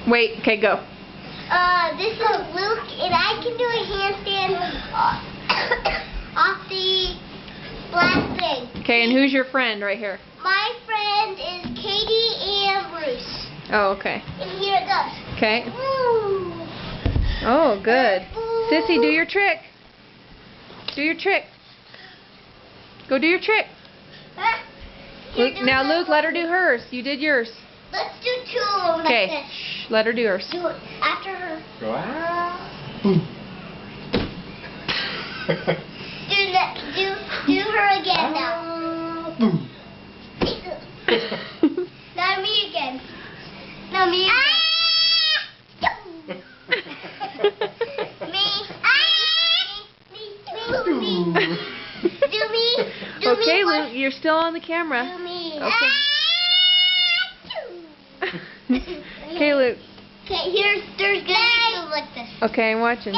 Wait, okay, go. This is Luke, and I can do a handstand off the black thing. Okay, and who's your friend right here? My friend is Katie and Bruce. Oh, okay. And here it goes. Okay. Woo. Oh, good. Woo. Sissy, do your trick. Do your trick. Go do your trick. You're Luke, now, doing Luke, let her do hers. You did yours. Let's do two of them Okay. like this. Shh, let her do hers. Do it after her. Go ah. Boom. Do her again now. Boom. Now me again. Now me again. Me. Me. Do me. Do Okay, me Luke, you're still on the camera. Do me. Okay. Okay, Luke. Okay, there's gonna be two like this. Okay, I'm watching.